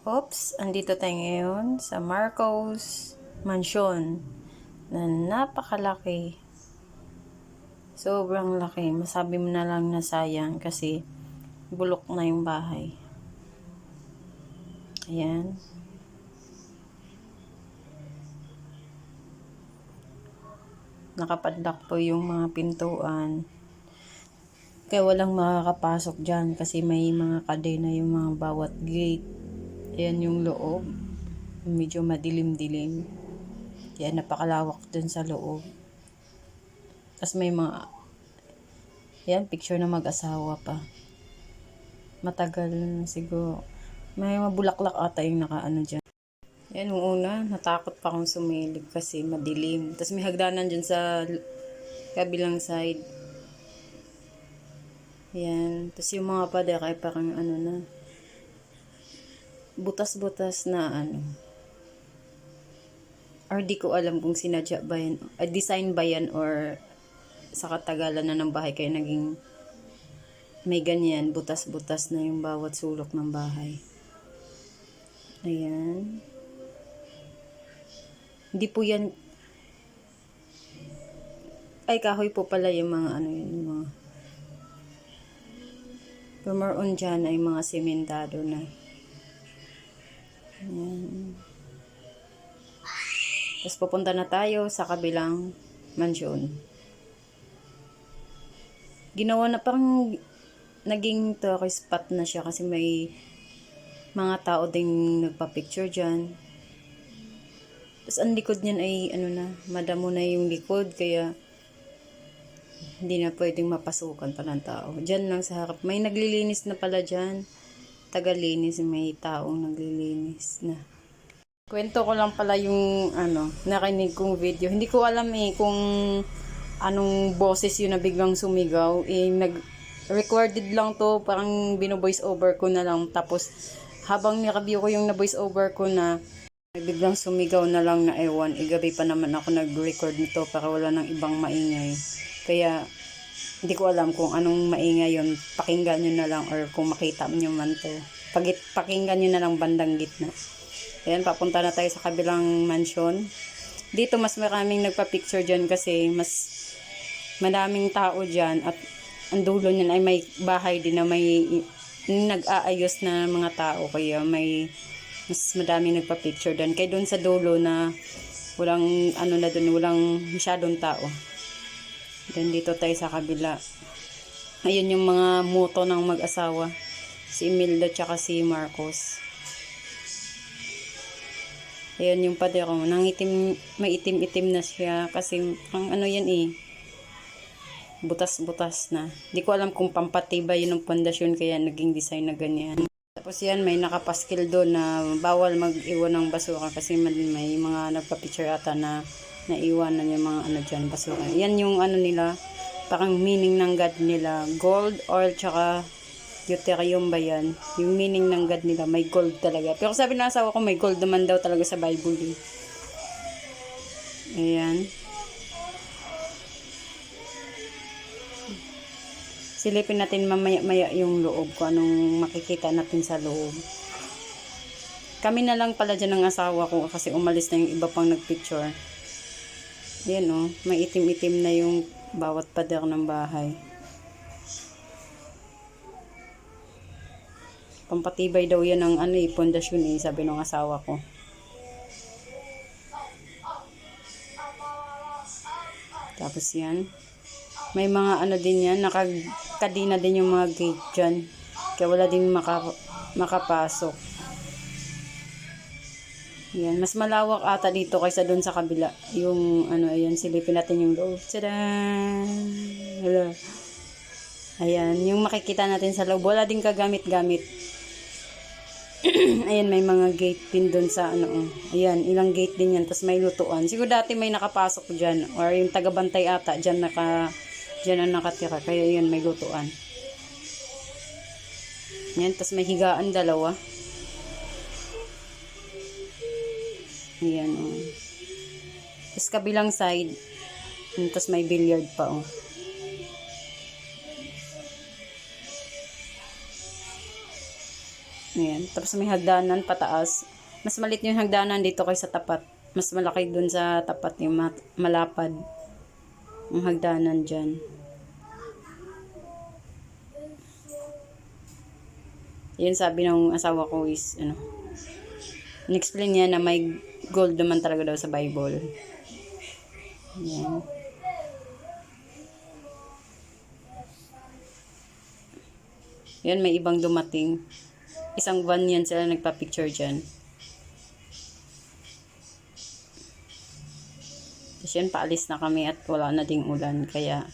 Oops, andito tayo ngayon sa Marcos Mansion na napakalaki. Sobrang laki. Masabi mo na lang na sayang kasi bulok na yung bahay. Ayan. Nakapadlock po yung mga pintuan. Kaya walang makakapasok dyan kasi may mga kadena yung mga bawat gate. Ayan yung loob. Medyo madilim-dilim. Kaya napakalawak dun sa loob. Tapos may mga, yan, picture na mag-asawa pa. Matagal na siguro. May mabulaklak ata yung nakaano dyan. Yan, yung una, natakot pa akong sumilip kasi madilim. Tapos may hagdanan dyan sa kabilang side. Yan. Tapos yung mga pader ay parang ano na, butas-butas na ano. Or di ko alam kung sinadya ba yan, design ba yan or sa katagalan na ng bahay kaya naging may ganyan, butas-butas na yung bawat sulok ng bahay. Ayan. Hindi po yan, ay kahoy po pala yung mga ano yun, yung mga pumaroon dyan ay mga sementado na. Ayan. Tapos pupunta na tayo sa kabilang mansyon. Ginawa na pang naging tourist spot na siya kasi may mga tao ding nagpa-picture dyan. Tapos ang likod niyan ay ano na, madamo na yung likod kaya hindi na pwedeng mapasukan pa ng tao. Diyan lang sa harap. May naglilinis na pala dyan. Tagalinis, may taong naglilinis na. Kwento ko lang pala yung ano, narinig kong video. Hindi ko alam kung anong boses yun na biglang sumigaw. Nag-recorded lang to, parang bino-voice over ko na lang. Tapos habang nireview ko yung na-voice over ko na, biglang sumigaw na lang na ewan. Gabi pa naman ako nag-record nito para wala nang ibang maingay. Kaya, hindi ko alam kung anong maingay yun. Pakinggan nyo na lang or kung makita nyo man to. Pakinggan nyo na lang bandang gitna. Ayan, papunta na tayo sa kabilang mansion. Dito mas maraming nagpa-picture dyan kasi mas madaming tao dyan. At ang dulo nyan ay may bahay din na may nag-aayos na mga tao. Kaya may mas madaming nagpa-picture dyan. Kaya doon sa dulo na walang ano na doon, walang masyadong tao. Then dito tayo sa kabila. Ayun yung mga moto ng mag-asawa. Si Imelda tsaka si Marcos. Ayun yung pader ko. Nangitim, may itim-itim na siya. Kasi ang ano yan butas-butas na. Di ko alam kung pampatibay yun ng pundasyon kaya naging design na ganyan. Tapos yan, may nakapaskil doon na bawal mag-iwan ng basura kasi may mga nagpa-picture ata na naiwanan yung mga ano dyan, basura. Yan yung ano nila, parang meaning ng God nila. Gold, oil, tsaka deuterium ba yan? Yung meaning ng God nila, may gold talaga. Pero sabi ng asawa ko, may gold naman daw talaga sa Bible. Ayan. Silipin natin mamaya-maya yung loob ko, anong makikita natin sa loob. Kami na lang pala dyan ng asawa ko kasi umalis na yung iba pang nagpicture. Ayan may itim-itim na yung bawat pader ng bahay. Pampatibay daw yan ng pundasyon sabi ng asawa ko. Tapos yan. May mga ano din yan, nakakadina din yung mga gate dyan. Kaya wala din makapasok. Yan, mas malawak ata dito kaysa doon sa kabila. Yung ayan, silipin natin yung loob. Tada! Hello. Ayan, yung makikita natin sa loob. Wala din kagamit-gamit. Ayan, may mga gate din doon sa Ayan, ilang gate din yan. Tapos may lutuan. Siguro dati may nakapasok dyan. Or yung tagabantay ata, dyan ang nakatira. Kaya yun, may lutuan. Ayan, tapos may higaan dalawa. Ayan, Tapos kabilang side, tapos may billiard pa, Ayan. Tapos may hagdanan pataas. Mas maliit yung hagdanan dito kaysa tapat. Mas malaki dun sa tapat yung malapad. Ang hagdanan dyan. Yun sabi ng asawa ko is, in-explain niya na may gold naman talaga daw sa Bible. Yan. Yan, may ibang dumating. Isang van yan sila nagpa-picture dyan. Tapos yan, paalis na kami at wala na ding ulan. Kaya,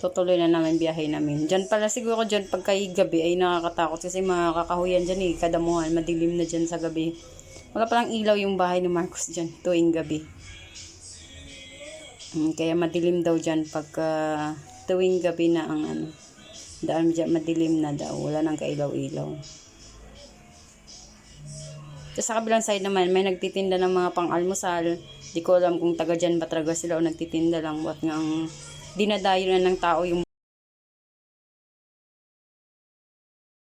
tutuloy na namin biyahe namin. Dyan pala siguro dyan pagka gabi ay nakakatakot kasi mga kakahuyan dyan kadamuhan, madilim na dyan sa gabi. Wala palang ilaw yung bahay ni Marcos dyan tuwing gabi. Kaya madilim daw dyan pagka tuwing gabi na ang daan dyan, madilim na daw. Wala nang kailaw-ilaw. Tapos sa kabilang side naman, may nagtitinda ng mga pang-almusal. Di ko alam kung taga dyan ba talaga sila o nagtitinda lang. What nga ang dinadayo na ng tao yung